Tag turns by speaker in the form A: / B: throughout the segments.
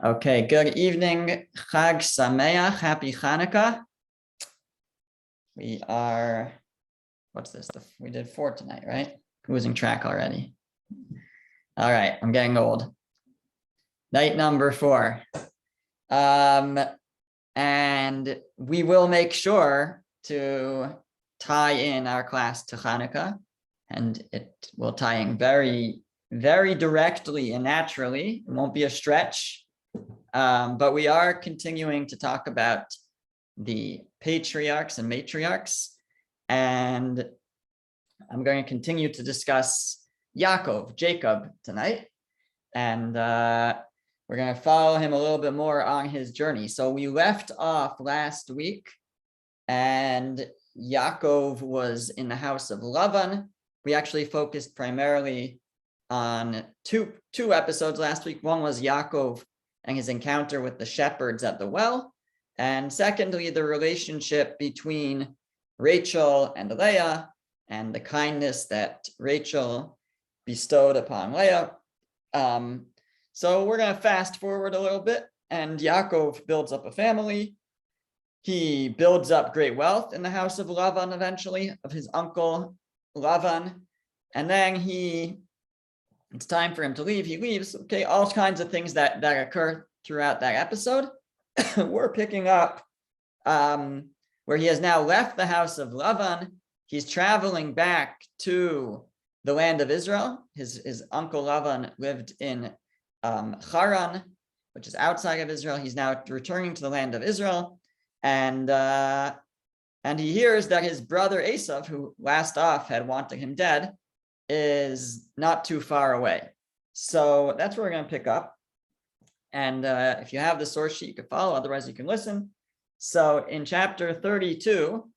A: Okay, good evening. Chag Sameach, happy Hanukkah. We are, what's this? We did 4 tonight, right? Losing track already. All right, I'm getting old. Night number 4. And we will make sure to tie in our class to Hanukkah, and it will tie in very, very directly and naturally. It won't be a stretch. But we are continuing to talk about the patriarchs and matriarchs, and I'm going to continue to discuss Jacob tonight, and we're going to follow him a little bit more on his journey. So we left off last week, and Yaakov was in the house of Lavan. We actually focused primarily on two episodes last week. One was Yaakov and his encounter with the shepherds at the well. And secondly, the relationship between Rachel and Leah and the kindness that Rachel bestowed upon Leah. So we're going to fast forward a little bit, and Yaakov builds up a family. He builds up great wealth in the house of Lavan eventually, of his uncle Lavan. And then it's time for him to leave. He leaves. Okay, all kinds of things that occur throughout that episode. We're picking up where he has now left the house of Lavan. He's traveling back to the land of Israel. His uncle Lavan lived in Haran, which is outside of Israel. He's now returning to the land of Israel, and he hears that his brother Esav, who last off had wanted him dead, is not too far away. So that's where we're going to pick up. And if you have the source sheet, you can follow. Otherwise, you can listen. So in chapter 32,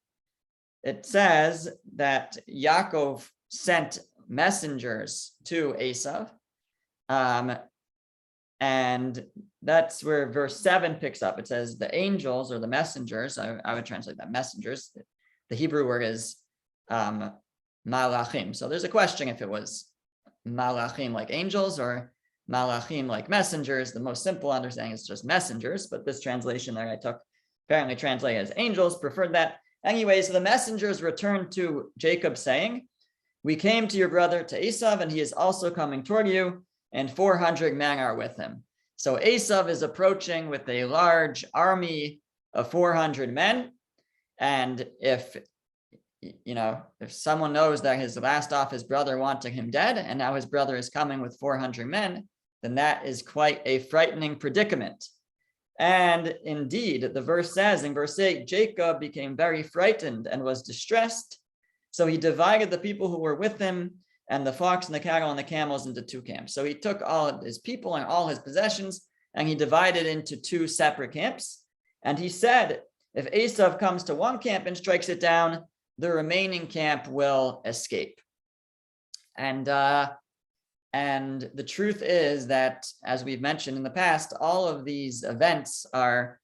A: it says that Yaakov sent messengers to Esav. And that's where verse 7 picks up. It says the angels or the messengers, I would translate that messengers. The Hebrew word is malachim. So there's a question if it was malachim like angels or malachim like messengers. The most simple understanding is just messengers, but this translation that I took apparently translated as angels, preferred that. Anyway, so the messengers returned to Jacob saying, "We came to your brother, to Esav, and he is also coming toward you, and 400 men are with him." So Esav is approaching with a large army of 400 men. And if someone knows that his brother wanted him dead, and now his brother is coming with 400 men, then that is quite a frightening predicament. And indeed, the verse says in verse 8, Jacob became very frightened and was distressed. So he divided the people who were with him and the flocks and the cattle and the camels into 2 camps. So he took all of his people and all his possessions, and he divided into 2 separate camps. And he said, if Esav comes to one camp and strikes it down, the remaining camp will escape. And the truth is that, as we've mentioned in the past, all of these events are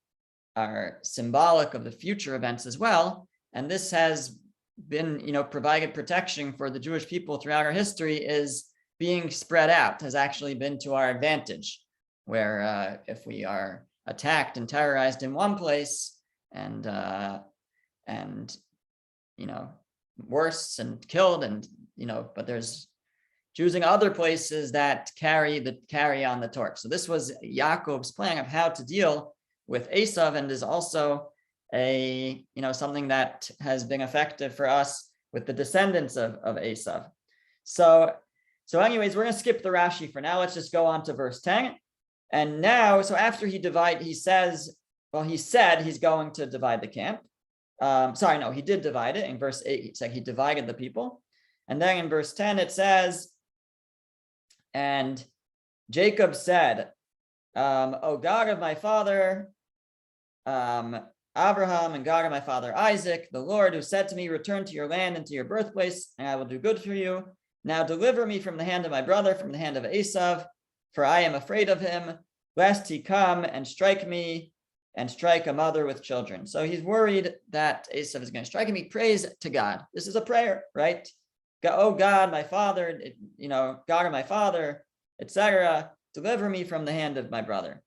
A: symbolic of the future events as well. And this has been, provided protection for the Jewish people throughout our history, is being spread out, has actually been to our advantage, where if we are attacked and terrorized in one place and worse and killed, and but there's Jews in other places that carry on the torch. So this was Yaakov's plan of how to deal with Esav, and is also something that has been effective for us with the descendants of Esav. So anyways, we're going to skip the Rashi for now. Let's just go on to verse 10. And now, so after he said he's going to divide the camp. He did divide it. In verse 8, he said he divided the people. And then in verse 10, it says, and Jacob said, O God of my father, Abraham, and God of my father Isaac, the Lord who said to me, return to your land and to your birthplace, and I will do good for you. Now deliver me from the hand of my brother, from the hand of Esav, for I am afraid of him, lest he come and strike me and strike a mother with children. So he's worried that Esav is going to strike him. He prays to God. This is a prayer, right? Oh God, my father, God of my father, etc., deliver me from the hand of my brother.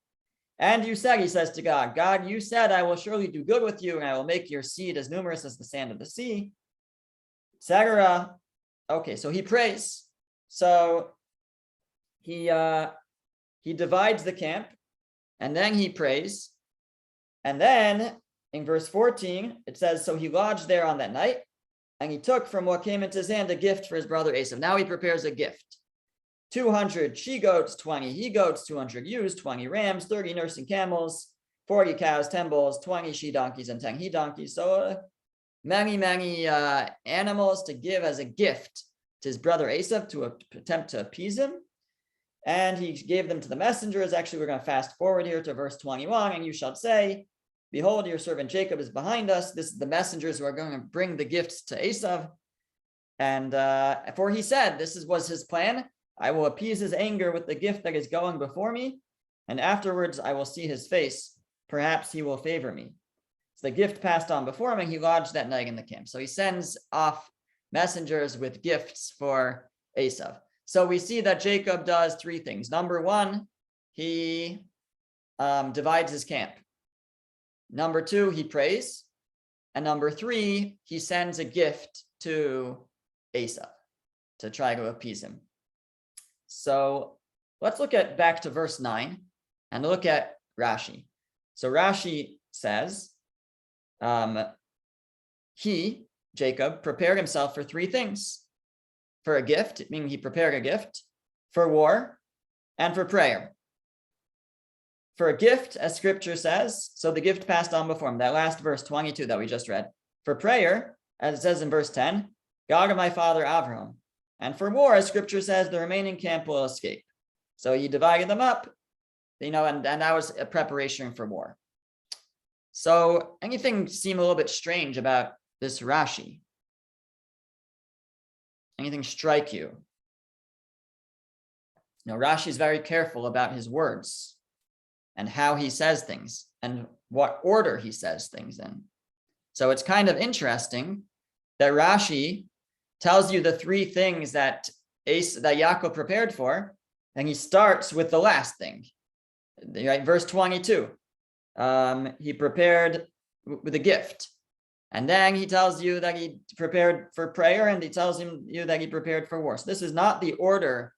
A: And you said, he says to God, God, you said, I will surely do good with you, and I will make your seed as numerous as the sand of the sea, etc. Okay, so he prays. So he divides the camp, and then he prays. And then in verse 14, it says, so he lodged there on that night, and he took from what came into his hand a gift for his brother Esau. Now he prepares a gift. 200 she-goats, 20 he-goats, 200 ewes, 20 rams, 30 nursing camels, 40 cows, 10 bulls, 20 she-donkeys, and 10 he-donkeys. So many animals to give as a gift to his brother Esau to attempt to appease him. And he gave them to the messengers. Actually, we're going to fast forward here to verse 21. And you shall say, behold, your servant Jacob is behind us. This is the messengers who are going to bring the gifts to Esau. And for he said, was his plan. I will appease his anger with the gift that is going before me. And afterwards, I will see his face. Perhaps he will favor me. So the gift passed on before him, and he lodged that night in the camp. So he sends off messengers with gifts for Esau. So we see that Jacob does three things. Number one, he divides his camp. Number two, he prays. And number three, he sends a gift to Esau to try to appease him. So let's look back to verse 9 and look at Rashi. So Rashi says, Jacob, prepared himself for three things. For a gift, meaning he prepared a gift, for war, and for prayer. For a gift, as scripture says, so the gift passed on before him, that last verse 22 that we just read. For prayer, as it says in verse 10, God of my father Avraham. And for war, as scripture says, the remaining camp will escape. So he divided them up, and that was a preparation for war. So anything seem a little bit strange about this Rashi? Anything strike you? Rashi is very careful about his words and how he says things and what order he says things in. So it's kind of interesting that Rashi tells you the three things that Yaakov prepared for, and he starts with the last thing. Right, verse 22. He prepared with a gift. And then he tells you that he prepared for prayer, and he tells you that he prepared for war. So this is not the order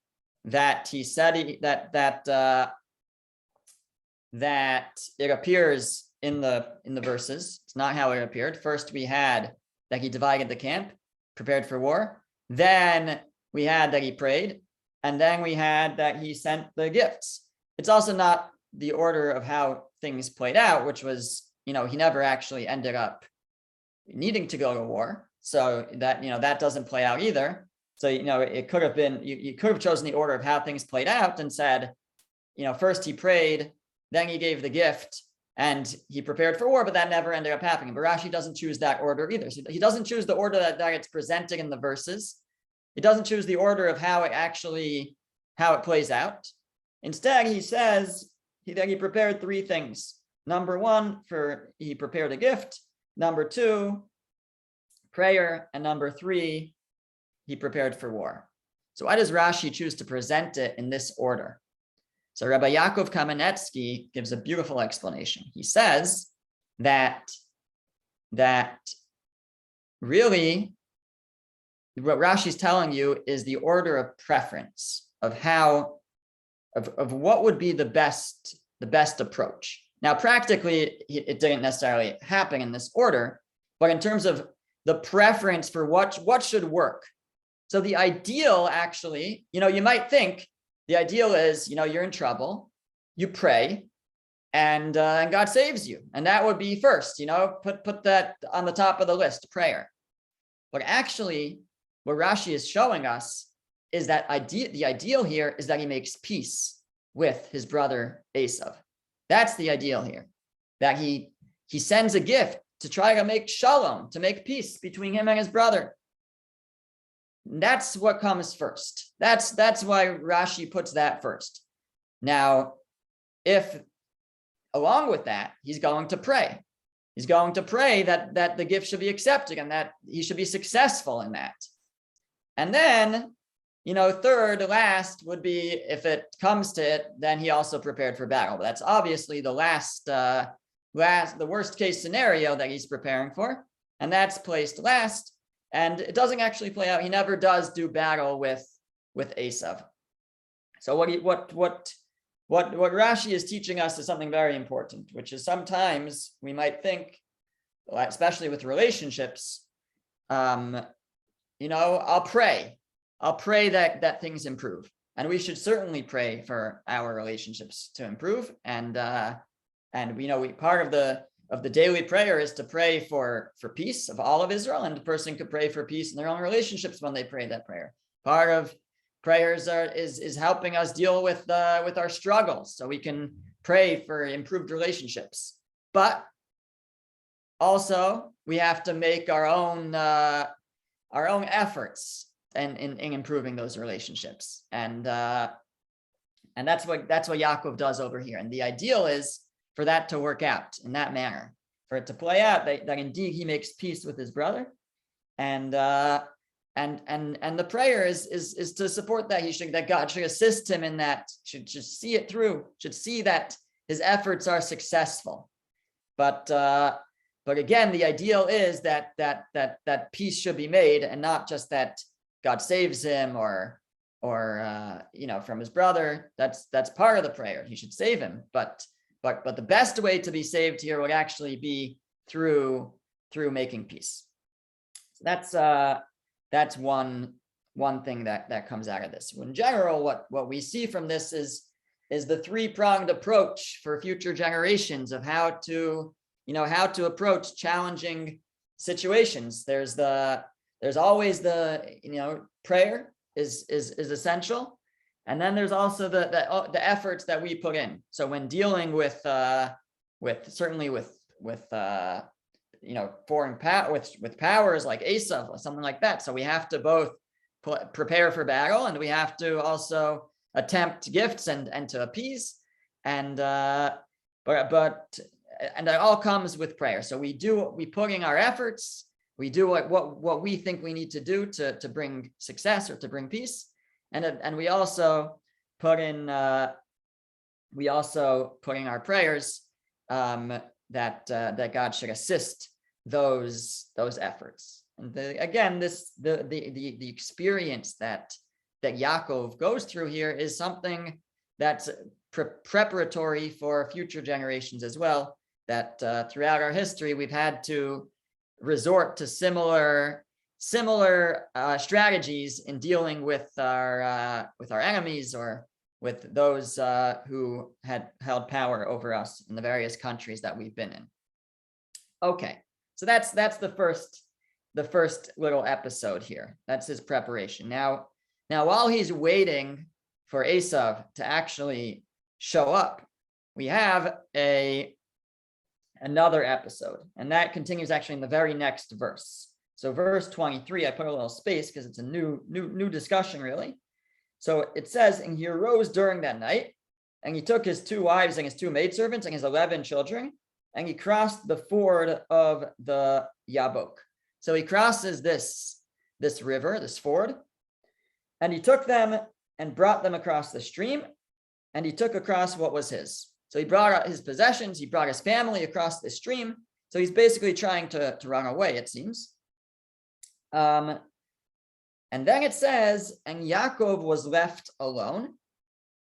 A: that he said that it appears in the verses. It's not how it appeared. First, we had that he divided the camp, prepared for war. Then we had that he prayed, and then we had that he sent the gifts. It's also not the order of how things played out, which was, he never actually ended up needing to go to war. So that doesn't play out either. So, it could have been, you could have chosen the order of how things played out and said, first he prayed, then he gave the gift, and he prepared for war, but that never ended up happening. But Rashi doesn't choose that order either. So he doesn't choose the order that it's presented in the verses. He doesn't choose the order of how it plays out. Instead, he says that he prepared three things. Number one, he prepared a gift. Number two, prayer. And number three, he prepared for war. So why does Rashi choose to present it in this order? So Rabbi Yaakov Kamenetsky gives a beautiful explanation. He says that really what Rashi's telling you is the order of preference of what would be the best approach. Now, practically, it didn't necessarily happen in this order, but in terms of the preference for what should work. So the ideal, actually, you might think the ideal is, you're in trouble, you pray, and God saves you, and that would be first. Put that on the top of the list, prayer. But actually, what Rashi is showing us is that the ideal here is that he makes peace with his brother Esau. That's the ideal here, that he sends a gift to try to make shalom, to make peace between him and his brother. That's what comes first. That's why Rashi puts that first. Now, if along with that, he's going to pray. He's going to pray that the gift should be accepted and that he should be successful in that. And then third last would be, if it comes to it, then he also prepared for battle. But that's obviously the the worst case scenario that he's preparing for, and that's placed last. And it doesn't actually play out. He never does do battle with Esav. So what Rashi is teaching us is something very important, which is sometimes we might think, especially with relationships, I'll pray that things improve, and we should certainly pray for our relationships to improve. And part of the daily prayer is to pray for peace of all of Israel, and the person could pray for peace in their own relationships when they pray that prayer. Part of prayers is helping us deal with our struggles, so we can pray for improved relationships. But also we have to make our own efforts in improving those relationships, and that's what Yaakov does over here. And the ideal is for that to work out in that manner, for it to play out that indeed he makes peace with his brother, and the prayer is to support that. That God should assist him in that, should see it through, should see that his efforts are successful. But again, the ideal is that peace should be made, and not just that God saves him or from his brother. That's part of the prayer. He should save him, but the best way to be saved here would actually be through making peace. So that's one thing that comes out of this. In general, what we see from this is the three-pronged approach for future generations of how to approach challenging situations. There's always the prayer is essential. And then there's also the efforts that we put in. So when dealing with foreign power, with powers like Esav or something like that. So we have to both prepare for battle, and we have to also attempt gifts and to appease. And that all comes with prayer. So we put in our efforts. We do what we think we need to do to bring success or to bring peace. And we also put in our prayers that God should assist those efforts. And the experience that Yaakov goes through here is something that's preparatory for future generations as well. That throughout our history we've had to resort to similar strategies in dealing with our enemies, or with those who had held power over us in the various countries that we've been in. Okay, so that's the first little episode here. That's his preparation. Now while he's waiting for Esav to actually show up, we have another episode, and that continues actually in the very next verse. So verse 23, I put a little space because it's a new discussion, really. So it says, and he arose during that night, and he took his 2 wives and his 2 maidservants and his 11 children, and he crossed the ford of the Yabok. So he crosses this river, this ford, and he took them and brought them across the stream, and he took across what was his. So he brought out his possessions, he brought his family across the stream. So he's basically trying to run away, it seems. And then it says, and Yaakov was left alone.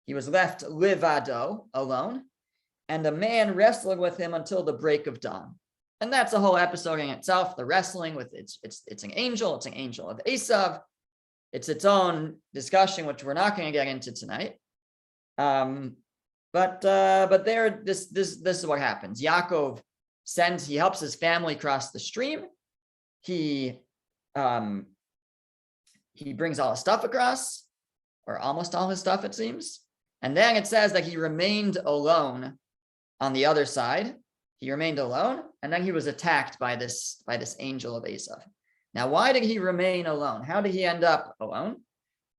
A: He was left livado, alone, and a man wrestled with him until the break of dawn. And that's a whole episode in itself. The wrestling with it's an angel of Esav. It's its own discussion, which we're not going to get into tonight. But there, this is what happens. Yaakov he helps his family cross the stream. He brings all his stuff across, or almost all his stuff, it seems. And then it says that he remained alone on the other side. He remained alone, and then he was attacked by this angel of Esav. Now, why did he remain alone? How did he end up alone?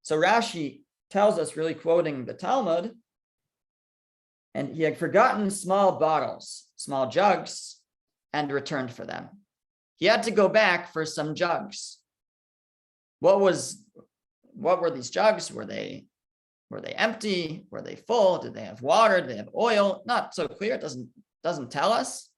A: So Rashi tells us, really quoting the Talmud, and he had forgotten small bottles, small jugs, and returned for them. He had to go back for some jugs. What was what were these jugs? Were they empty? Were they full? Did they have water? Did they have oil? Not so clear. It doesn't tell us.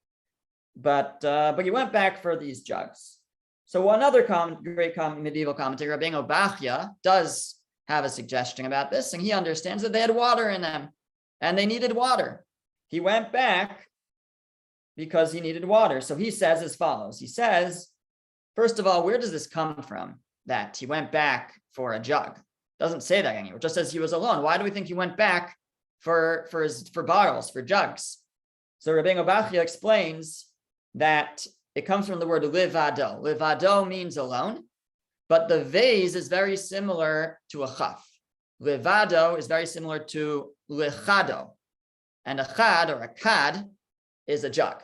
A: But he went back for these jugs. So another great medieval commentator, Rabbeinu Bachya, does have a suggestion about this, and he understands that they had water in them, and they needed water. He went back because he needed water. So he says as follows. He says, first of all, where does this come from that he went back for a jug? Doesn't say that anywhere. It just says he was alone. Why do we think he went back for bottles, for jugs? So Rabbeinu Bachya explains that it comes from the word livado. Livado means alone, but the vase is very similar to a chaf. Livado is very similar to lichado, and a chad or a kad is a jug.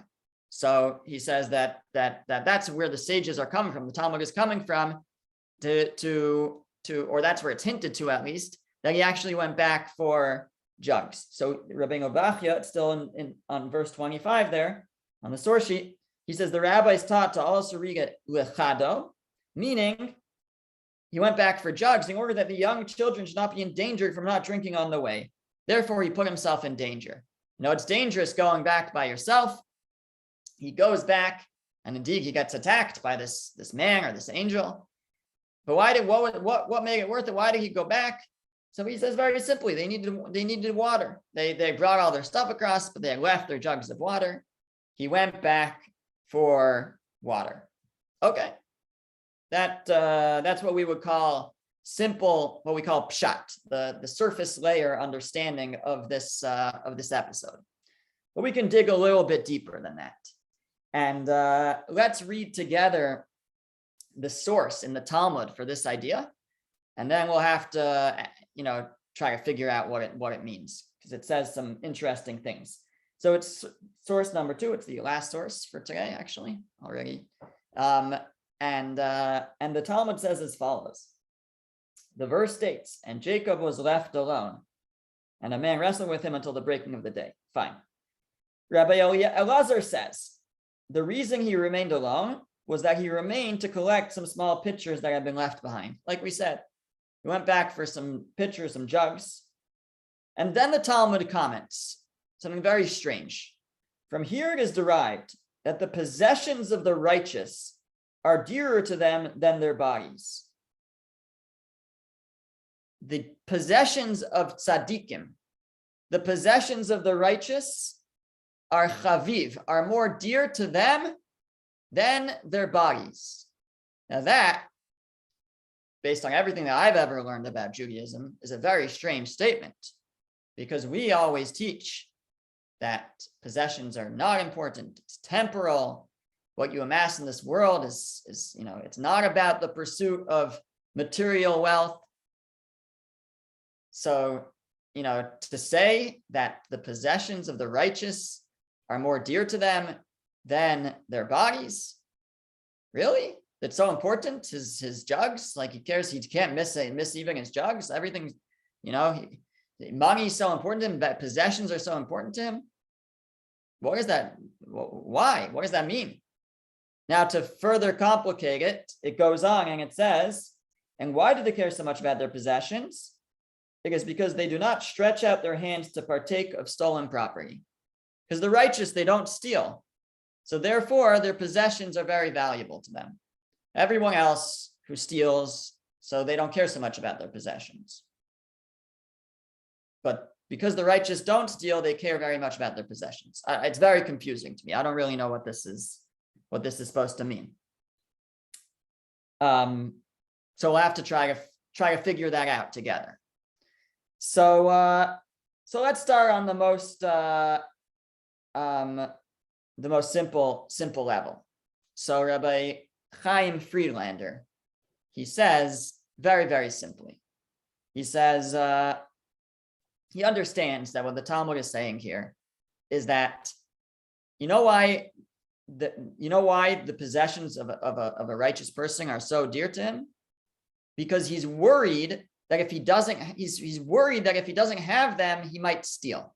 A: So he says that's where the sages are coming from. The Talmud is coming from or that's where it's hinted to, at least, that he actually went back for jugs. So Rabbeinu Bachya, it's still on verse 25 there on the source sheet. He says the rabbis taught to also read it lechado, meaning he went back for jugs in order that the young children should not be endangered from not drinking on the way. Therefore, he put himself in danger. It's dangerous going back by yourself. He goes back, and indeed he gets attacked by this man or this angel. But what made it worth it? Why did he go back? So he says very simply, they needed water. They brought all their stuff across, but they had left their jugs of water. He went back for water. Okay, that's what we would call simple, what we call pshat, the surface layer understanding of this episode. But we can dig a little bit deeper than that. And let's read together the source in the Talmud for this idea, and then we'll have to, try to figure out what it means, because it says some interesting things. So it's source number 2. It's the last source for today, actually, already. And the Talmud says as follows. The verse states, and Jacob was left alone, and a man wrestled with him until the breaking of the day. Fine. Rabbi Elazar says, the reason he remained alone was that he remained to collect some small pitchers that had been left behind. Like we said, he went back for some pitchers, some jugs. And then the Talmud comments something very strange. From here it is derived that the possessions of the righteous are dearer to them than their bodies. The possessions of tzaddikim, the possessions of the righteous are chaviv, are more dear to them than their bodies. Now that, based on everything that I've ever learned about Judaism, is a very strange statement, because we always teach that possessions are not important. It's temporal. What you amass in this world is it's not about the pursuit of material wealth. So, to say that the possessions of the righteous are more dear to them than their bodies, really? That's so important? His jugs, like he can't miss even his jugs. Everything, money is so important to him, but possessions are so important to him. What is that? Why? What does that mean? Now, to further complicate it, it goes on and it says, and why do they care so much about their possessions? Because they do not stretch out their hands to partake of stolen property. Because the righteous, they don't steal. So therefore, their possessions are very valuable to them. Everyone else who steals, so they don't care so much about their possessions. But because the righteous don't steal, they care very much about their possessions. It's very confusing to me. I don't really know what this is supposed to mean. So we'll have to try to figure that out together. So let's start on the most simple level. So Rabbi Chaim Friedlander, he says very, very simply, he says he understands that what the Talmud is saying here is that you know why the possessions of a righteous person are so dear to him? Because he's worried that if he doesn't have them, he might steal.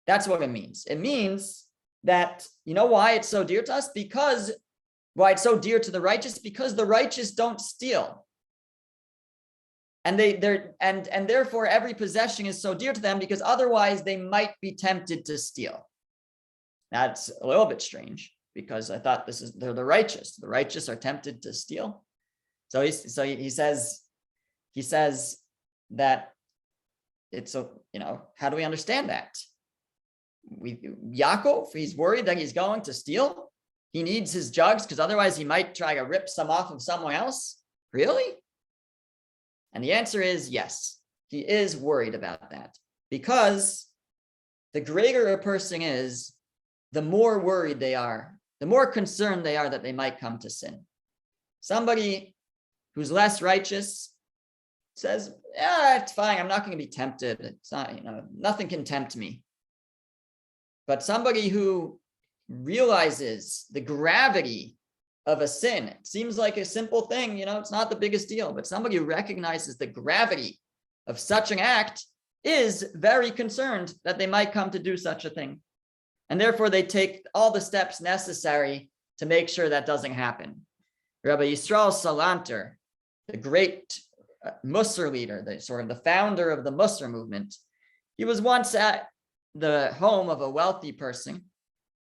A: That's what it means. It means that, why it's so dear to us? Why it's so dear to the righteous? Because the righteous don't steal. And and therefore every possession is so dear to them because otherwise they might be tempted to steal. That's a little bit strange because I thought they're the righteous. The righteous are tempted to steal. So he says that it's a, how do we understand that? Yaakov, he's worried that he's going to steal. He needs his jugs because otherwise he might try to rip some off of someone else. Really? And the answer is yes, he is worried about that because the greater a person is, the more worried they are, the more concerned they are that they might come to sin. Somebody who's less righteous says, yeah, it's fine. I'm not going to be tempted. It's not, nothing can tempt me. But somebody who realizes the gravity of a sin, it seems like a simple thing, it's not the biggest deal, but somebody who recognizes the gravity of such an act is very concerned that they might come to do such a thing. And therefore they take all the steps necessary to make sure that doesn't happen. Rabbi Yisrael Salanter, the great Musar leader, the founder of the Musar movement, he was once at the home of a wealthy person,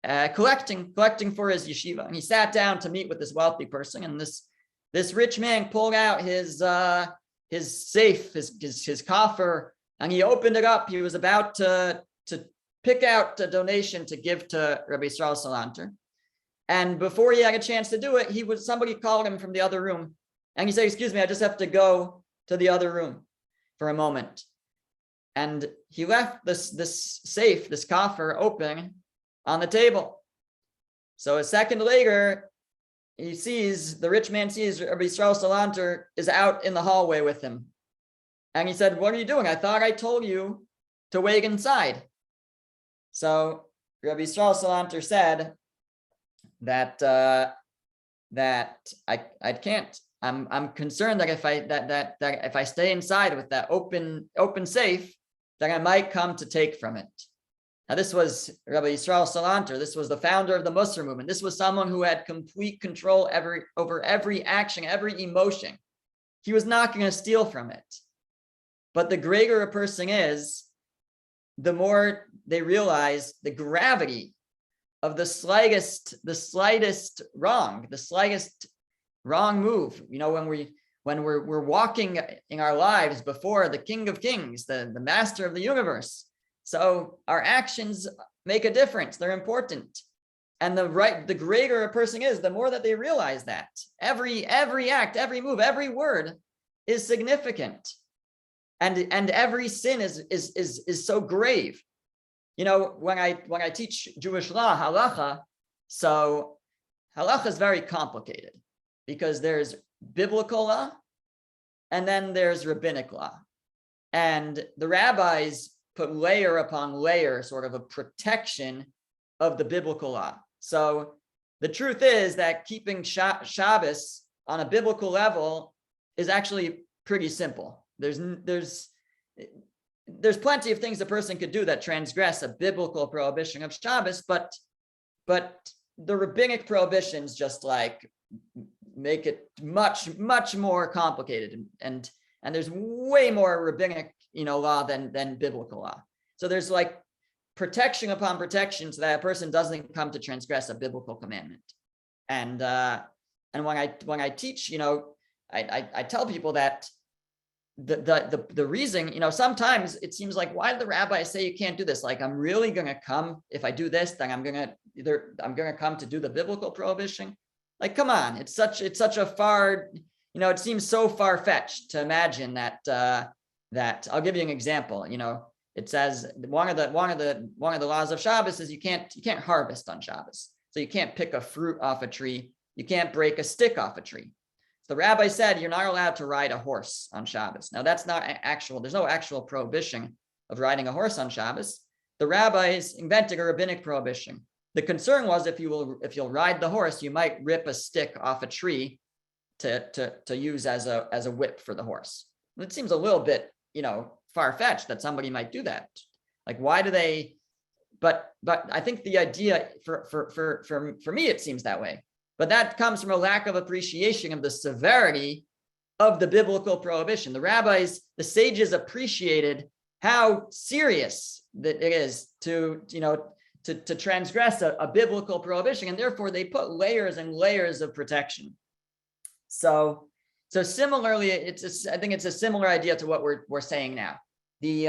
A: collecting for his yeshiva, and he sat down to meet with this wealthy person. And this rich man pulled out his safe, his coffer, and he opened it up. He was about to pick out a donation to give to Rabbi Yisrael Salanter, and before he had a chance to do it, somebody called him from the other room, and he said, "Excuse me, I just have to go to the other room for a moment." And he left this safe, this coffer, open on the table. So a second later, the rich man sees Rabbi Yisrael Salanter is out in the hallway with him. And he said, "What are you doing? I thought I told you to wait inside." So Rabbi Yisrael Salanter said that I can't. I'm concerned that if I stay inside with that open safe, that I might come to take from it. Now, this was Rabbi Yisrael Salanter. This was the founder of the Musar movement. This was someone who had complete control over every action, every emotion. He was not going to steal from it. But the greater a person is, the more they realize the gravity of the slightest wrong, the slightest wrong move. When we're walking in our lives before the King of Kings, the Master of the universe. So our actions make a difference. They're important. And the greater a person is, the more that they realize that every act, every move, every word is significant. And every sin is so grave. When I teach Jewish law, halacha, so halacha is very complicated because there's biblical law and then there's rabbinic law. And the rabbis put layer upon layer, sort of a protection of the biblical law. So the truth is that keeping Shabbos on a biblical level is actually pretty simple. There's plenty of things a person could do that transgress a biblical prohibition of Shabbos, but the rabbinic prohibitions just make it much, much more complicated. And there's way more rabbinic, law than biblical law. So there's protection upon protection so that a person doesn't come to transgress a biblical commandment. And when I teach, I tell people that the reason, sometimes it seems like, why did the rabbi say you can't do this? I'm really going to come, if I do this, then I'm going to come to do the biblical prohibition. Come on, it's such a far, it seems so far-fetched to imagine that I'll give you an example. It says one of the laws of Shabbos is you can't harvest on Shabbos. So you can't pick a fruit off a tree. You can't break a stick off a tree. So the rabbi said you're not allowed to ride a horse on Shabbos. Now that's not there's no actual prohibition of riding a horse on Shabbos. The rabbis invented a rabbinic prohibition. The concern was if you'll ride the horse, you might rip a stick off a tree to use as a whip for the horse. It seems a little bit, far-fetched that somebody might do that. Why do they? But I think the idea for me, it seems that way. But that comes from a lack of appreciation of the severity of the biblical prohibition. The rabbis, the sages appreciated how serious that it is to transgress a biblical prohibition, and therefore they put layers and layers of protection. So similarly, I think it's a similar idea to what we're saying now. The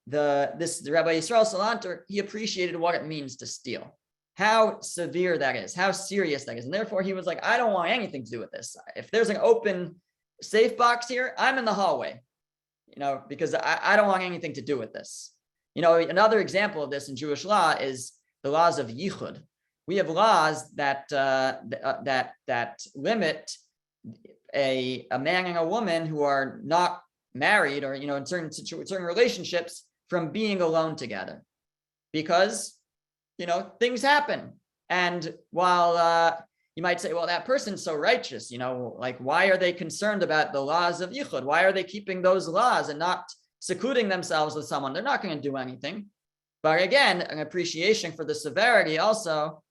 A: Rabbi Yisrael Salanter, he appreciated what it means to steal, how severe that is, how serious that is, and therefore he was like, I don't want anything to do with this. If there's an open safe box here, I'm in the hallway, because I don't want anything to do with this. Another example of this in Jewish law is the laws of yichud. We have laws that limit a man and a woman who are not married, or in certain relationships, from being alone together, because things happen. And while you might say, well, that person's so righteous, like, why are they concerned about the laws of yichud? Why are they keeping those laws and not secluding themselves with someone? They're not going to do anything. But again, an appreciation for the severity also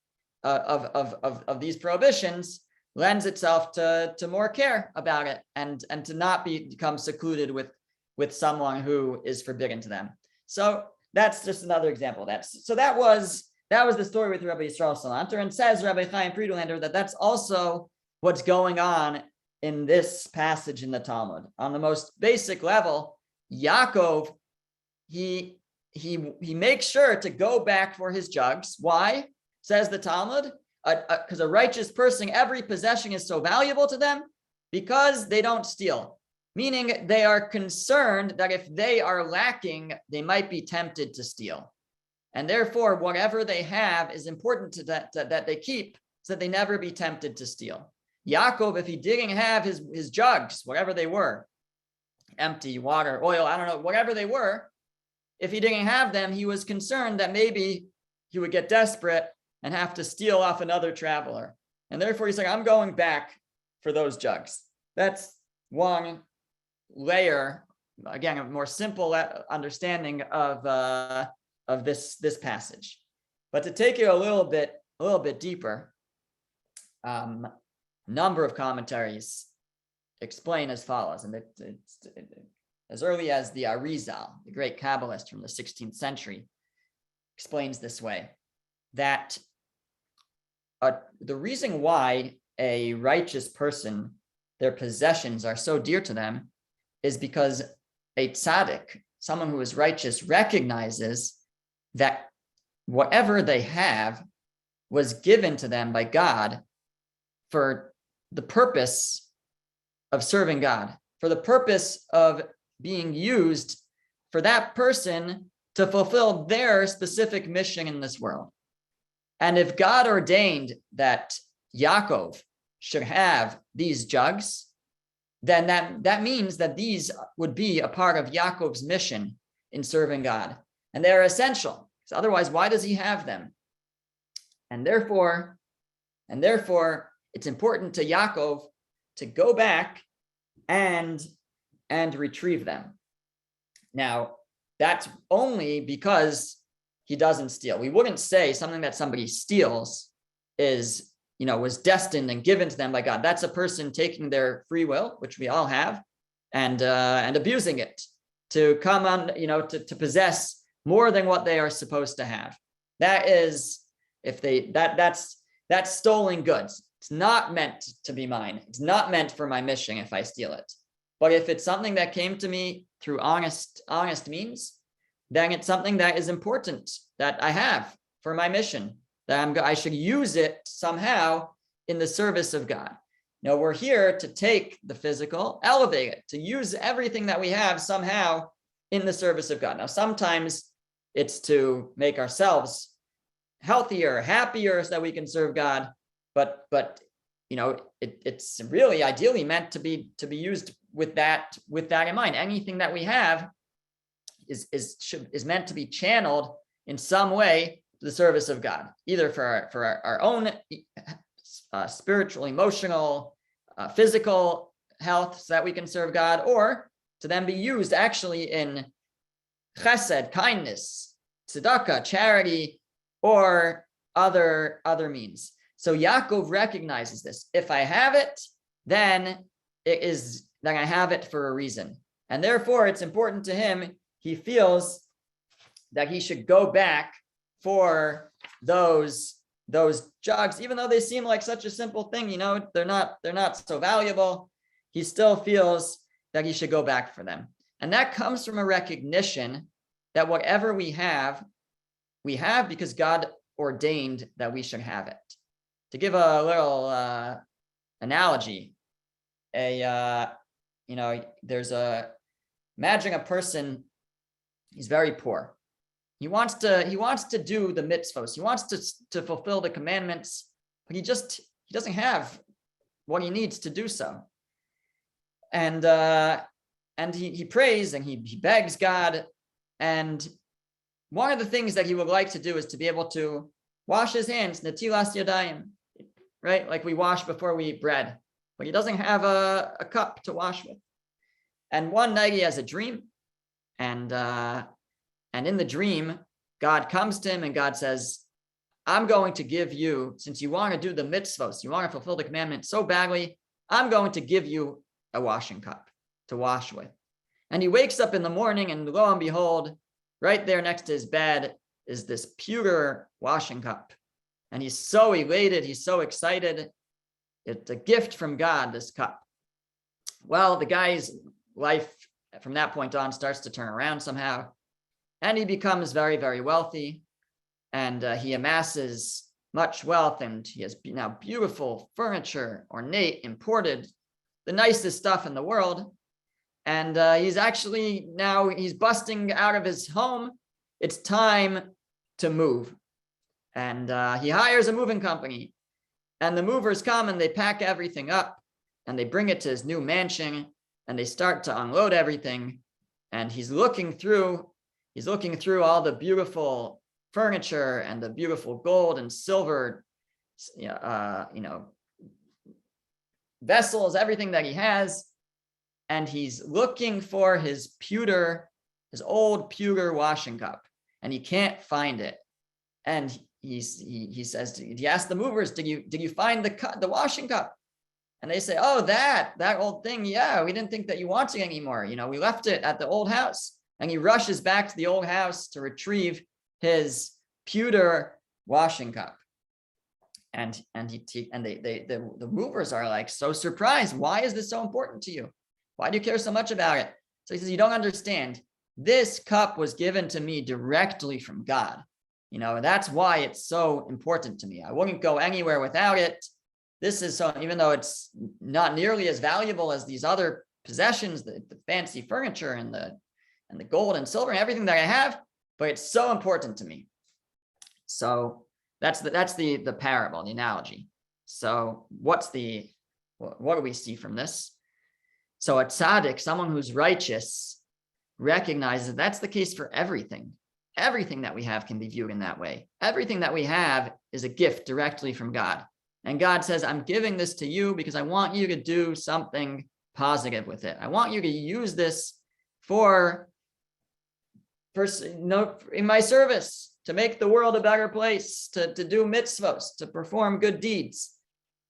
A: of these prohibitions lends itself to more care about it, and to not become secluded with someone who is forbidden to them. So that's just another example. That was the story with Rabbi Yisrael Salanter, and says Rabbi Chaim Friedlander that that's also what's going on in this passage in the Talmud. On the most basic level, Yaakov, he makes sure to go back for his jugs. Why? Says the Talmud, because a righteous person, every possession is so valuable to them because they don't steal. Meaning they are concerned that if they are lacking, they might be tempted to steal. And therefore, whatever they have is important to that they keep, so that they never be tempted to steal. Yaakov, if he didn't have his jugs, whatever they were, empty, water, oil, I don't know, whatever they were, if he didn't have them, he was concerned that maybe he would get desperate and have to steal off another traveler. And therefore he's like, I'm going back for those jugs. That's one layer, again, a more simple understanding of this passage. But to take it a little bit deeper, number of commentaries explain as follows, and it's as early as the Arizal, the great Kabbalist from the 16th century, explains this way, that the reason why a righteous person, their possessions are so dear to them, is because a tzaddik, someone who is righteous, recognizes that whatever they have was given to them by God for the purpose of serving God, for the purpose of being used for that person to fulfill their specific mission in this world. And if God ordained that Yaakov should have these jugs, then that means that these would be a part of Yaakov's mission in serving God. And they're essential. So otherwise, why does he have them? And therefore, it's important to Yaakov to go back and retrieve them. Now, that's only because he doesn't steal. We wouldn't say something that somebody steals was destined and given to them by God. That's a person taking their free will, which we all have, and abusing it to come on, to possess more than what they are supposed to have. That is, that's stolen goods. It's not meant to be mine. It's not meant for my mission if I steal it. But if it's something that came to me through honest means, then it's something that is important that I have for my mission, that I should use it somehow in the service of God. Now, we're here to take the physical, elevate it, to use everything that we have somehow in the service of God. Now, sometimes it's to make ourselves healthier, happier, so that we can serve God. But it's really ideally meant to be used with that in mind. Anything that we have is meant to be channeled in some way to the service of God, either for our own spiritual, emotional, physical health, so that we can serve God, or to then be used actually in chesed, kindness, tzedakah, charity, or other means. So Yaakov recognizes this. If I have it, then it is then I have it for a reason. And therefore, it's important to him. He feels that he should go back for those jugs, even though they seem like such a simple thing, they're not so valuable. He still feels that he should go back for them. And that comes from a recognition that whatever we have because God ordained that we should have it. To give a little analogy, imagine a person, he's very poor. He wants to do the mitzvos. He wants to fulfill the commandments, but he doesn't have what he needs to do so. And he prays and he begs God. And one of the things that he would like to do is to be able to wash his hands, netilas yadayim, right? Like we wash before we eat bread, but he doesn't have a cup to wash with. And one night he has a dream, and in the dream, God comes to him and God says, I'm going to give you, since you want to do the mitzvos, you want to fulfill the commandment so badly, I'm going to give you a washing cup to wash with. And he wakes up in the morning, and lo and behold, right there next to his bed is this pewter washing cup. And he's so elated, he's so excited. It's a gift from God, this cup. Well, the guy's life from that point on starts to turn around somehow. And he becomes very, very wealthy. And he amasses much wealth. And he has now beautiful furniture, ornate, imported, the nicest stuff in the world. And he's busting out of his home. It's time to move. And he hires a moving company. And the movers come and they pack everything up. And they bring it to his new mansion. And they start to unload everything. And he's looking through all the beautiful furniture and the beautiful gold and silver, vessels, everything that he has. And he's looking for his old pewter washing cup, and he can't find it. And he says, he asks the movers, did you find the washing cup? And they say, oh, that old thing. Yeah, we didn't think that you wanted it anymore. We left it at the old house. And he rushes back to the old house to retrieve his pewter washing cup. And the movers are like so surprised. Why is this so important to you? Why do you care so much about it? So he says, you don't understand. This cup was given to me directly from God. That's why it's so important to me. I wouldn't go anywhere without it. This is so, even though it's not nearly as valuable as these other possessions, the fancy furniture and the gold and silver and everything that I have, but it's so important to me. So that's the parable, the analogy. So what do we see from this? So a tzaddik, someone who's righteous, recognizes that's the case for everything. Everything that we have can be viewed in that way. Everything that we have is a gift directly from God. And God says, I'm giving this to you because I want you to do something positive with it. I want you to use this in my service, to make the world a better place, to do mitzvos, to perform good deeds.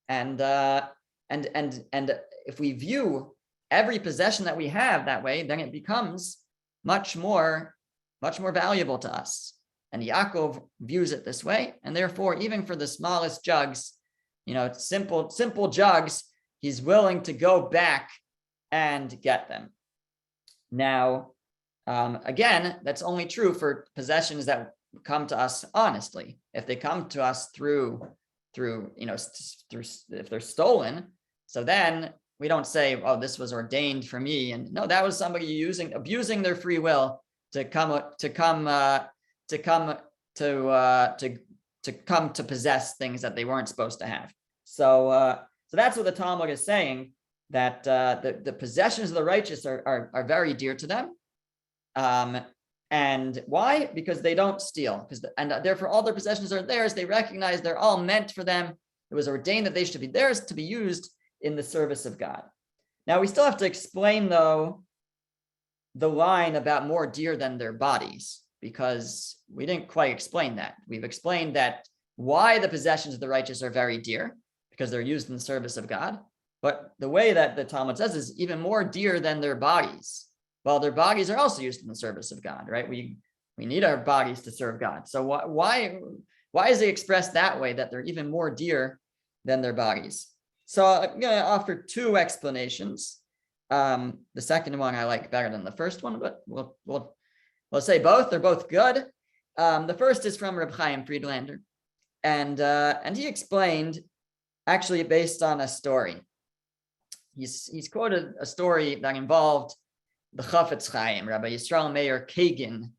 A: And if we view every possession that we have that way, then it becomes much more valuable to us. And Yaakov views it this way. And therefore, even for the smallest jugs, simple jugs, he's willing to go back and get them. Now, again, that's only true for possessions that come to us honestly. If they come to us through if they're stolen, so then we don't say, oh, this was ordained for me. And no, that was somebody abusing their free will to come to possess things that they weren't supposed to have. So that's what the Talmud is saying, that the possessions of the righteous are very dear to them. And why? Because they don't steal. And therefore all their possessions are theirs. They recognize they're all meant for them. It was ordained that they should be theirs to be used in the service of God. Now we still have to explain, though, the line about more dear than their bodies, because we didn't quite explain that. We've explained that why the possessions of the righteous are very dear, because they're used in the service of God. But the way that the Talmud says is even more dear than their bodies. Well, their bodies are also used in the service of God, right? We need our bodies to serve God. So why is it expressed that way, that they're even more dear than their bodies? So I'm going to offer two explanations. The second one I like better than the first one, but we'll say both. They're both good. The first is from Reb Chaim Friedlander, and he explained, actually based on a story. He's quoted a story that involved the Chafetz Chaim, Rabbi Yisrael Meir Kagan,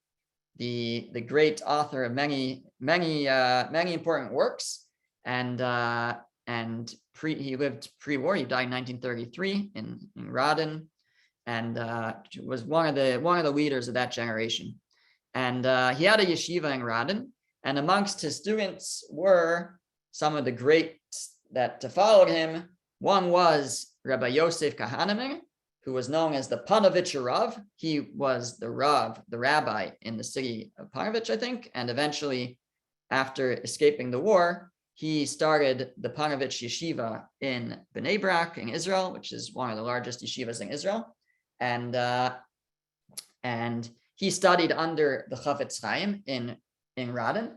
A: the great author of many important works, and he lived pre-war. He died in 1933 in Radin, and was one of the leaders of that generation. And he had a yeshiva in Radin, and amongst his students were some of the greats that followed him. One was Rabbi Yosef Kahanemer, who was known as the Panovich Rav. He was the rabbi in the city of Panovich, I think, and eventually, after escaping the war, he started the Panovich Yeshiva in Bnei Brak in Israel, which is one of the largest yeshivas in Israel, and he studied under the Chafetz Chaim in Radin,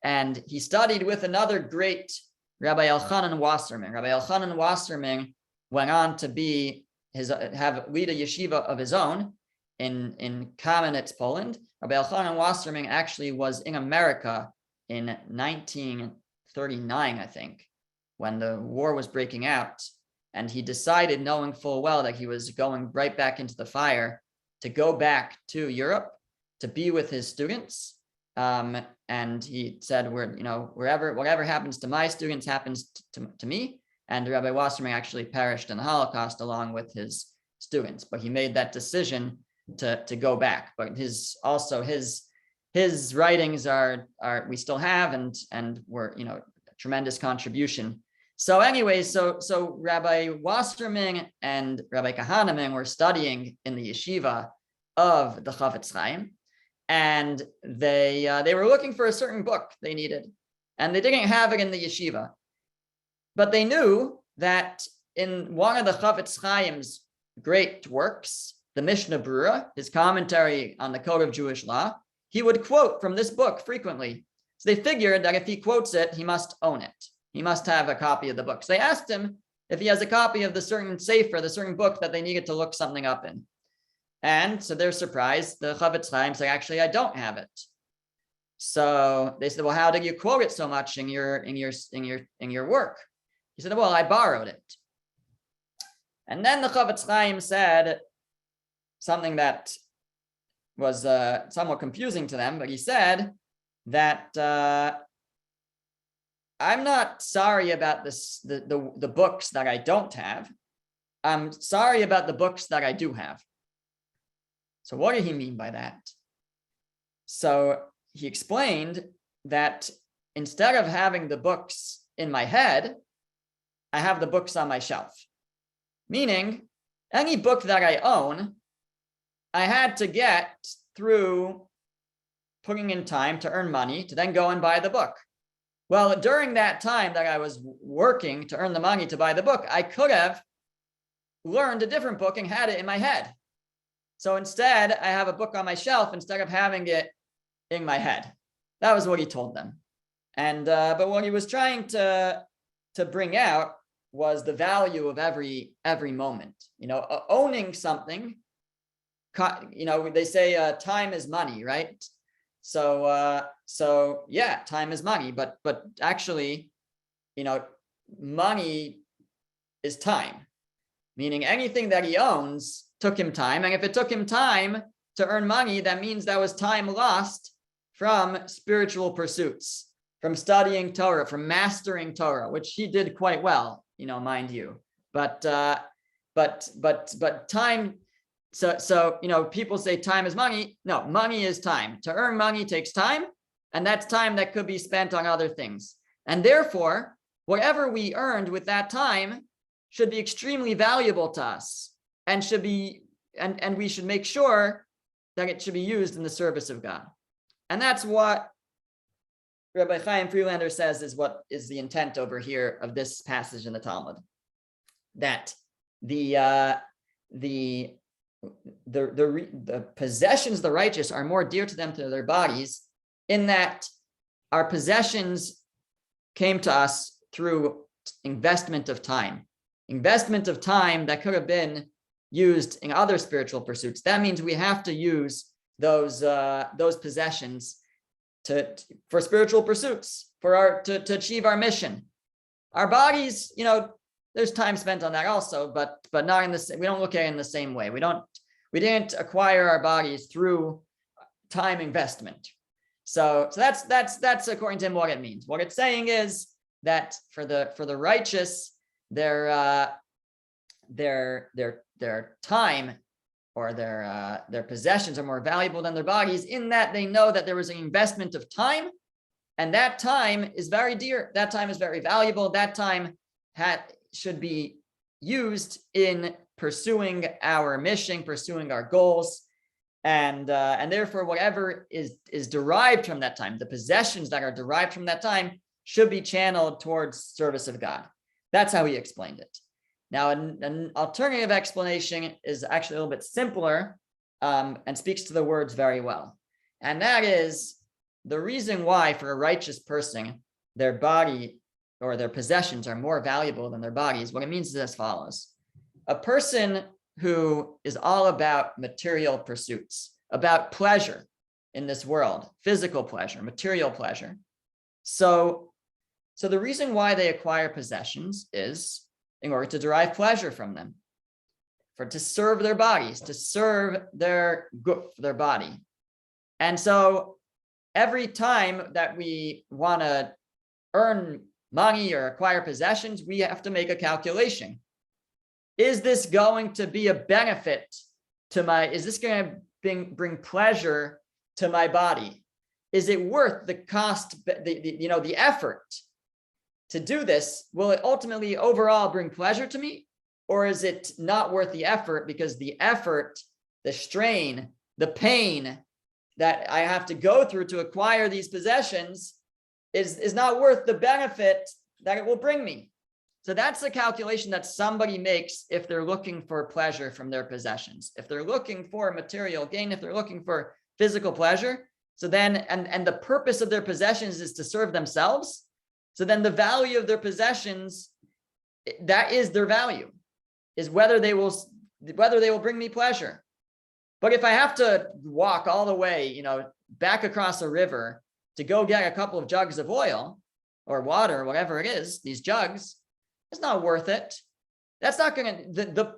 A: and he studied with another great Rabbi Elchanan Wasserman. Rabbi Elchanan Wasserman went on to lead a yeshiva of his own in Kamenetz, Poland. Rabbi Elchanan Wasserman actually was in America in 1939, I think, when the war was breaking out, and he decided, knowing full well that he was going right back into the fire, to go back to Europe to be with his students. And he said, whatever happens to my students happens to me. And Rabbi Wasserman actually perished in the Holocaust along with his students, but he made that decision to go back. But his writings are we still have, and were a tremendous contribution. So anyway, so Rabbi Wasserman and Rabbi Kahaneman were studying in the yeshiva of the Chafetz Chaim, and they were looking for a certain book they needed, and they didn't have it in the yeshiva. But they knew that in one of the Chafetz Chaim's great works, the Mishnah Brura, his commentary on the Code of Jewish Law, he would quote from this book frequently. So they figured that if he quotes it, he must own it. He must have a copy of the book. So they asked him if he has a copy of the certain sefer, the certain book that they needed to look something up in. And so they're surprised. The Chafetz Chaim said, actually, I don't have it. So they said, well, how did you quote it so much in your work? He said, well, I borrowed it. And then the Chafetz Chaim said something that was somewhat confusing to them, but he said that I'm not sorry about the books that I don't have. I'm sorry about the books that I do have. So what did he mean by that? So he explained that instead of having the books in my head, I have the books on my shelf. Meaning, any book that I own, I had to get through putting in time to earn money to then go and buy the book. Well, during that time that I was working to earn the money to buy the book, I could have learned a different book and had it in my head. So instead, I have a book on my shelf instead of having it in my head. That was what he told them. And but what he was trying to bring out was the value of every moment. Owning something. They say time is money, right? So yeah, time is money, but actually, money is time. Meaning anything that he owns took him time, and if it took him time to earn money, that means that was time lost from spiritual pursuits, from studying Torah, from mastering Torah, which he did quite well, mind you. But time. So people say time is money. No, money is time. To earn money takes time, and that's time that could be spent on other things. And therefore, whatever we earned with that time should be extremely valuable to us, and should be, and we should make sure that it should be used in the service of God. And that's what Rabbi Chaim Friedlander says is what is the intent over here of this passage in the Talmud. that the possessions of the righteous are more dear to them than their bodies, in that our possessions came to us through investment of time that could have been used in other spiritual pursuits. That means we have to use those possessions for spiritual pursuits, to achieve our mission. Our bodies, there's time spent on that also, but not in the, we don't look at it in the same way. We didn't acquire our bodies through time investment. So that's according to him what it means. What it's saying is that for the righteous, their time or their possessions are more valuable than their bodies, in that they know that there was an investment of time, and that time is very dear. That time is very valuable. That time should be used in pursuing our mission, pursuing our goals, and therefore whatever is derived from that time, the possessions that are derived from that time, should be channeled towards service of God. That's how he explained it. Now, an alternative explanation is actually a little bit simpler, and speaks to the words very well. And that is the reason why, for a righteous person, their body or their possessions are more valuable than their bodies. What it means is as follows. A person who is all about material pursuits, about pleasure in this world, physical pleasure, material pleasure. So the reason why they acquire possessions is in order to derive pleasure from them, to serve their bodies, to serve their body. And so every time that we want to earn money or acquire possessions, we have to make a calculation. Is this going to be a benefit to is this going to bring pleasure to my body? Is it worth the cost, the effort to do this? Will it ultimately overall bring pleasure to me? Or is it not worth the effort, because the effort, the strain, the pain that I have to go through to acquire these possessions is not worth the benefit that it will bring me? So that's the calculation that somebody makes if they're looking for pleasure from their possessions. If they're looking for material gain, if they're looking for physical pleasure, so then, and the purpose of their possessions is to serve themselves. So then the value of their possessions, that is their value, is whether they will bring me pleasure. But if I have to walk all the way, back across a river to go get a couple of jugs of oil or water, or whatever it is, these jugs, it's not worth it. That's not going to,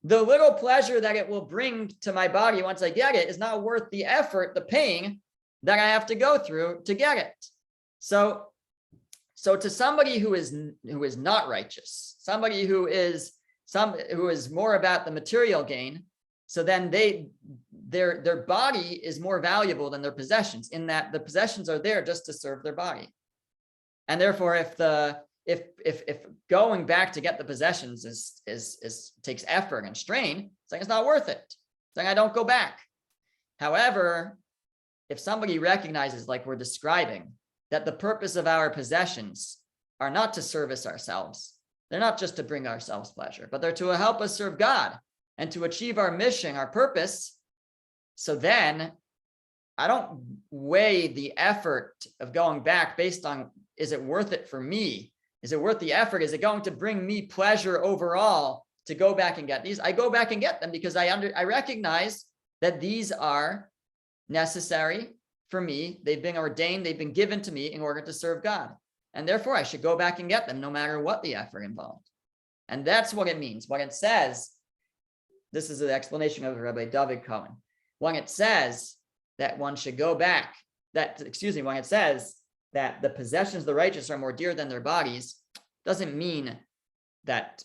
A: the little pleasure that it will bring to my body once I get it is not worth the effort, the pain that I have to go through to get it. So to somebody who is not righteous, somebody who is more about the material gain, so then their body is more valuable than their possessions, in that the possessions are there just to serve their body. And therefore, if going back to get the possessions takes effort and strain, it's not worth it. It's I don't go back. However, if somebody recognizes, like we're describing, that the purpose of our possessions are not to service ourselves, they're not just to bring ourselves pleasure, but they're to help us serve God and to achieve our mission, our purpose. So then I don't weigh the effort of going back based on, is it worth it for me? Is it worth the effort? Is it going to bring me pleasure overall to go back and get these? I go back and get them because I recognize that these are necessary for me. They've been ordained, they've been given to me in order to serve God. And therefore I should go back and get them no matter what the effort involved. And that's what it means. What it says, this is an explanation of Rabbi David Cohen. When it says that one should go back, when it says that the possessions of the righteous are more dear than their bodies, doesn't mean that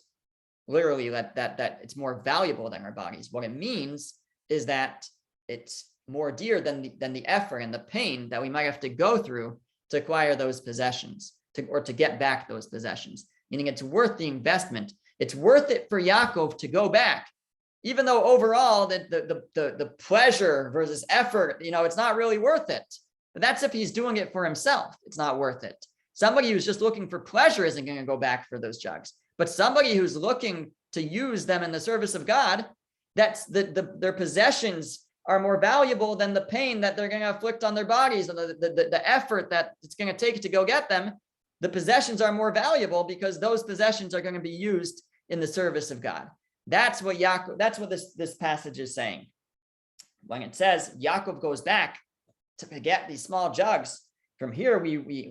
A: literally that it's more valuable than our bodies. What it means is that it's more dear than the effort and the pain that we might have to go through to acquire those possessions, or to get back those possessions. Meaning it's worth the investment. It's worth it for Yaakov to go back, even though overall the pleasure versus effort, it's not really worth it. But that's if he's doing it for himself. It's not worth it. Somebody who's just looking for pleasure isn't going to go back for those jugs. but somebody who's looking to use them in the service of God, that's their possessions are more valuable than the pain that they're going to afflict on their bodies and the effort that it's going to take to go get them. The possessions are more valuable because those possessions are going to be used in the service of God. That's what this passage is saying. When it says Yaakov goes back to get these small jugs, from here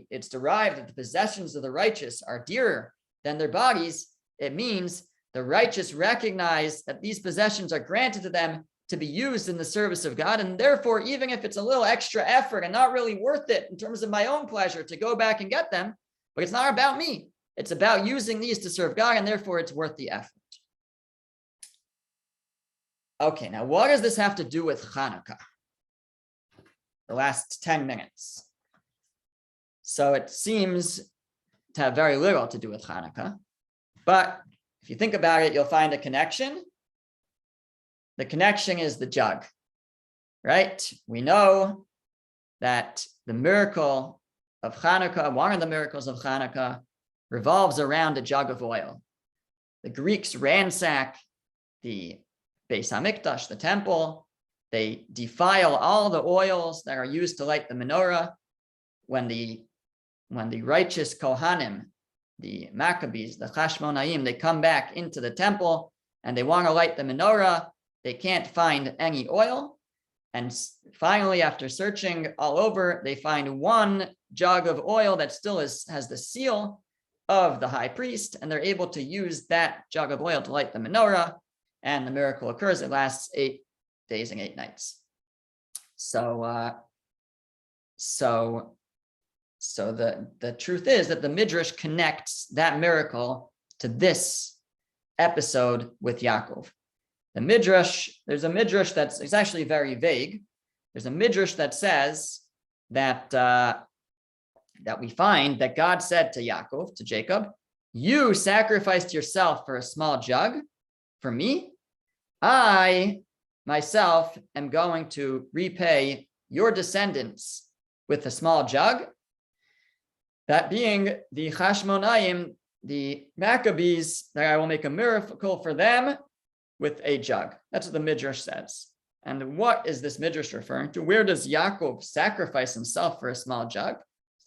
A: it's derived that the possessions of the righteous are dearer than their bodies. It means the righteous recognize that these possessions are granted to them to be used in the service of God, and therefore, even if it's a little extra effort and not really worth it in terms of my own pleasure to go back and get them, but it's not about me. It's about using these to serve God, and therefore it's worth the effort. Okay, now what does this have to do with Hanukkah? The last 10 minutes. So it seems to have very little to do with Hanukkah, but if you think about it, you'll find a connection. The connection is the jug, right? We know that the miracle of Hanukkah, one of the miracles of Hanukkah, revolves around a jug of oil. The Greeks ransack the Beis Hamikdash, the temple. They defile all the oils that are used to light the menorah. When the righteous Kohanim, the Maccabees, the Chashmonaim, they come back into the temple and they want to light the menorah. They can't find any oil. And finally, after searching all over, they find one jug of oil that still has the seal of the high priest, and they're able to use that jug of oil to light the menorah, and the miracle occurs. It lasts 8 days and 8 nights. So the truth is that the Midrash connects that miracle to this episode with Yaakov. The Midrash, there's a Midrash it's actually very vague. There's a Midrash that says that we find that God said to Yaakov, to Jacob, you sacrificed yourself for a small jug for me. I myself am going to repay your descendants with a small jug. That being the Chashmonaim, the Maccabees, that I will make a miracle for them with a jug. That's what the Midrash says. And what is this Midrash referring to? Where does Yaakov sacrifice himself for a small jug?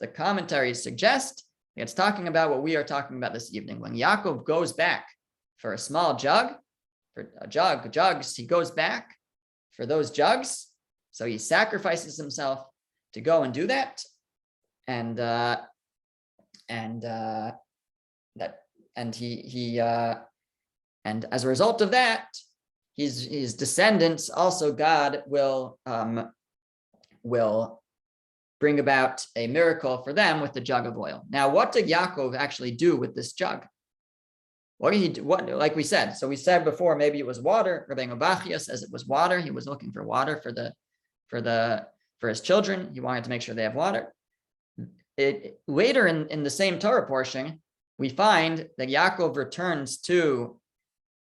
A: The commentaries suggest it's talking about what we are talking about this evening. When Yaakov goes back for a small jug, for a jugs, he goes back for those jugs. So he sacrifices himself to go and do that. And as a result of that, his descendants also God will bring about a miracle for them with the jug of oil. Now, what did Yaakov actually do with this jug? What did he do? Like we said, so we said before, maybe it was water. Rabbeinu Bachia says it was water. He was looking for water for his children. He wanted to make sure they have water. Later in the same Torah portion, we find that Yaakov returns to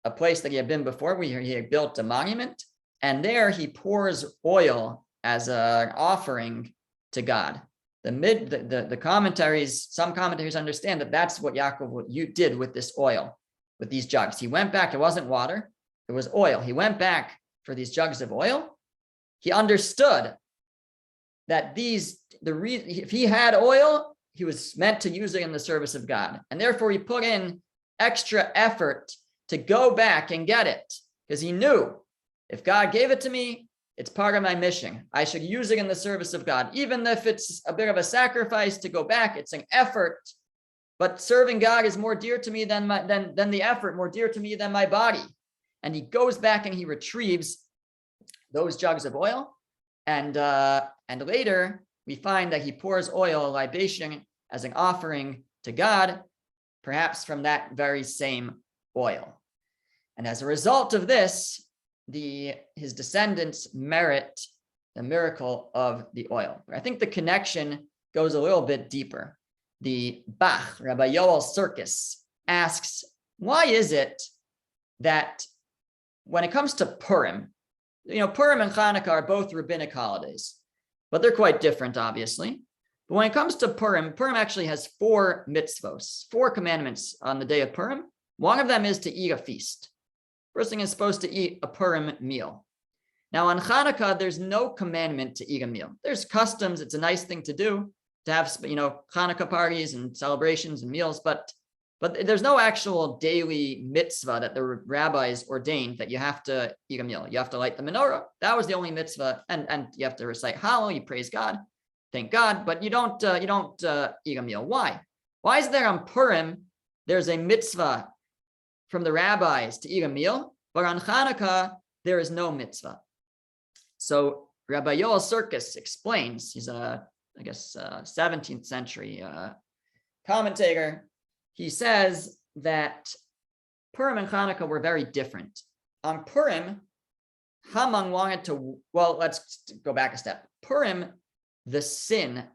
A: a place that he had been before, where he had built a monument, and there he pours oil as an offering to God. The commentaries, some commentaries understand that that's what Yaakov did with this oil, with these jugs. He went back, it wasn't water, it was oil. He went back for these jugs of oil. He understood that if he had oil, he was meant to use it in the service of God. And therefore he put in extra effort to go back and get it, because he knew if God gave it to me, it's part of my mission. I should use it in the service of God. Even if it's a bit of a sacrifice to go back, it's an effort, but serving God is more dear to me than the effort, more dear to me than my body. And he goes back and he retrieves those jugs of oil. And later we find that he pours oil, a libation, as an offering to God, perhaps from that very same oil. And as a result of this, his descendants merit the miracle of the oil. I think the connection goes a little bit deeper. The Bach, Rabbi Yoel Sirkis, asks, why is it that when it comes to Purim, Purim and Hanukkah are both rabbinic holidays, but they're quite different, obviously. But when it comes to Purim, Purim actually has 4 mitzvos, 4 commandments on the day of Purim. One of them is to eat a feast. Person is supposed to eat a Purim meal. Now on Hanukkah, there's no commandment to eat a meal. There's customs. It's a nice thing to do, to have, Hanukkah parties and celebrations and meals, but there's no actual daily mitzvah that the rabbis ordained that you have to eat a meal. You have to light the menorah. That was the only mitzvah, and you have to recite Hallel. You praise God, thank God, but you don't eat a meal. Why? Why is there on Purim there's a mitzvah from the rabbis to eat a meal, but on Hanukkah there is no mitzvah? So Rabbi Yoel Sirkis explains. He's a 17th century commentator. He says that Purim and Hanukkah were very different. On Purim, Haman wanted to, let's go back a step. Purim, the sin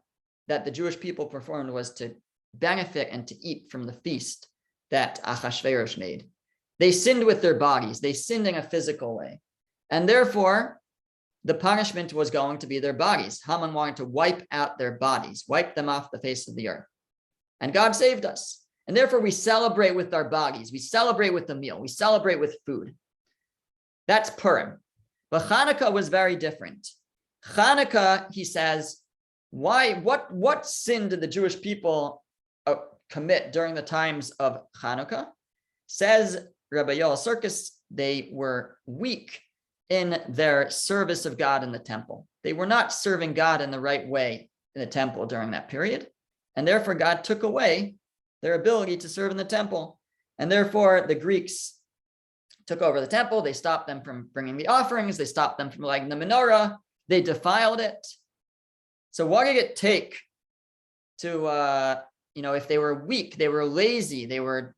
A: that the Jewish people performed was to benefit and to eat from the feast that Achashverosh made. They sinned with their bodies. They sinned in a physical way. And therefore, the punishment was going to be their bodies. Haman wanted to wipe out their bodies, wipe them off the face of the earth. And God saved us. And therefore, we celebrate with our bodies. We celebrate with the meal. We celebrate with food. That's Purim. But Hanukkah was very different. Hanukkah, he says, what sin did the Jewish people commit during the times of Hanukkah? Says Rabbi Yoel Sirkis, they were weak in their service of God in the temple. They were not serving God in the right way in the temple during that period. And therefore, God took away their ability to serve in the temple. And therefore, the Greeks took over the temple. They stopped them from bringing the offerings. They stopped them from lighting the menorah. They defiled it. So what did it take to, if they were weak, they were lazy, they were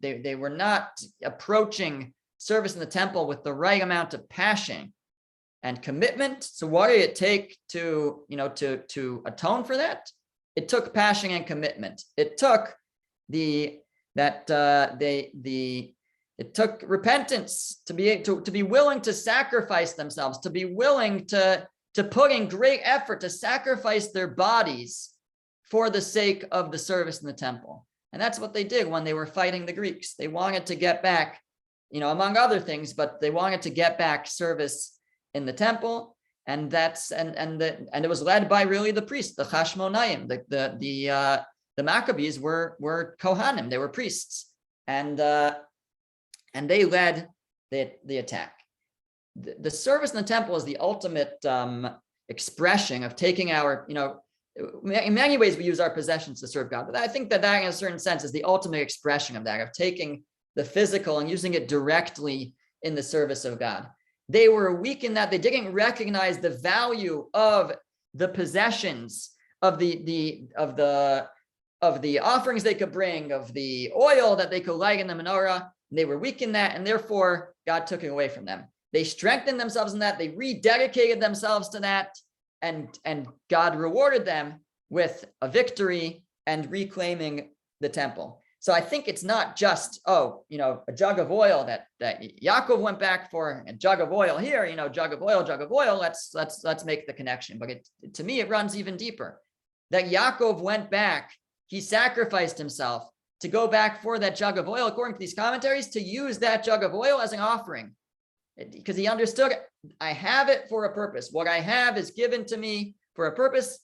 A: not approaching service in the temple with the right amount of passion and commitment? So what did it take to atone for that? It took passion and commitment. It took it took repentance, to be willing to sacrifice themselves, to be willing to put in great effort to sacrifice their bodies for the sake of the service in the temple. And that's what they did when they were fighting the Greeks. They wanted to get back, among other things, but they wanted to get back service in the temple. And it was led by really the priests, the Chashmonayim, the Maccabees were Kohanim, they were priests, and they led the attack. The service in the temple is the ultimate expression of taking our, in many ways we use our possessions to serve God, but I think that in a certain sense is the ultimate expression of that, of taking the physical and using it directly in the service of God. They were weak in that they didn't recognize the value of the possessions, of the offerings they could bring, of the oil that they could light in the menorah. They were weak in that, and therefore God took it away from them. They strengthened themselves in that. They rededicated themselves to that, and God rewarded them with a victory and reclaiming the temple. So I think it's not just, a jug of oil that Yaakov went back for, a jug of oil here, jug of oil. Let's make the connection. But to me, it runs even deeper. That Yaakov went back, he sacrificed himself to go back for that jug of oil, according to these commentaries, to use that jug of oil as an offering. Because he understood, I have it for a purpose. What I have is given to me for a purpose.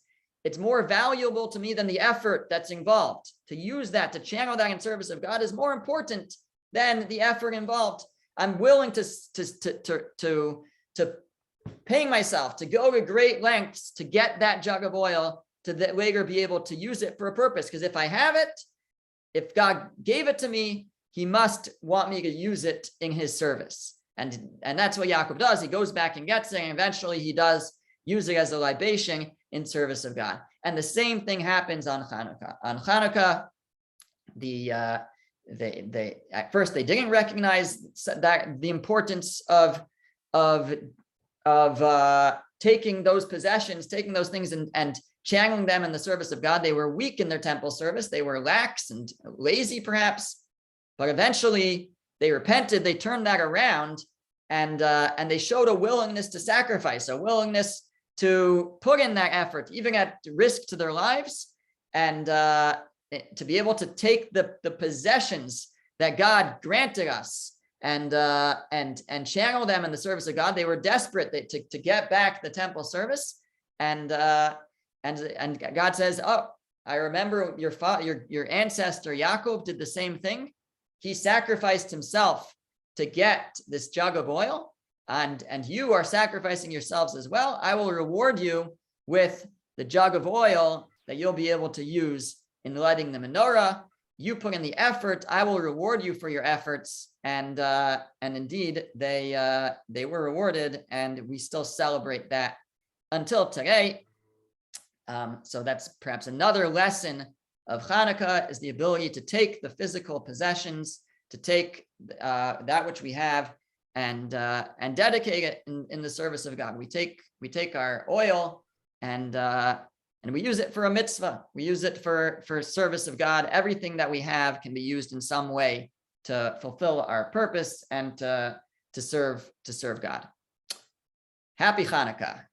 A: It's more valuable to me than the effort that's involved. To use that, to channel that in service of God is more important than the effort involved. I'm willing to pay myself, to go to great lengths to get that jug of oil, to later be able to use it for a purpose. Because if I have it, if God gave it to me, he must want me to use it in his service. And that's what Yaakov does. He goes back and gets it, and eventually he does use it as a libation in service of God. And the same thing happens on Hanukkah. On Hanukkah, they at first they didn't recognize that the importance of taking those possessions, taking those things and channeling them in the service of God. They were weak in their temple service. They were lax and lazy, perhaps. But eventually they repented. They turned that around, and they showed a willingness to sacrifice, a willingness to put in that effort, even at risk to their lives, and to be able to take the possessions that God granted us and channel them in the service of God. They were desperate to get back the temple service, and God says, "Oh, I remember your ancestor Yaakov did the same thing. He sacrificed himself to get this jug of oil, and you are sacrificing yourselves as well. I will reward you with the jug of oil that you'll be able to use in lighting the menorah. You put in the effort, I will reward you for your efforts." And indeed, they were rewarded, and we still celebrate that until today. So that's perhaps another lesson of Hanukkah, is the ability to take the physical possessions, to take that which we have, and dedicate it in the service of God. We take our oil and we use it for a mitzvah. We use it for service of God. Everything that we have can be used in some way to fulfill our purpose and to serve God. Happy Hanukkah.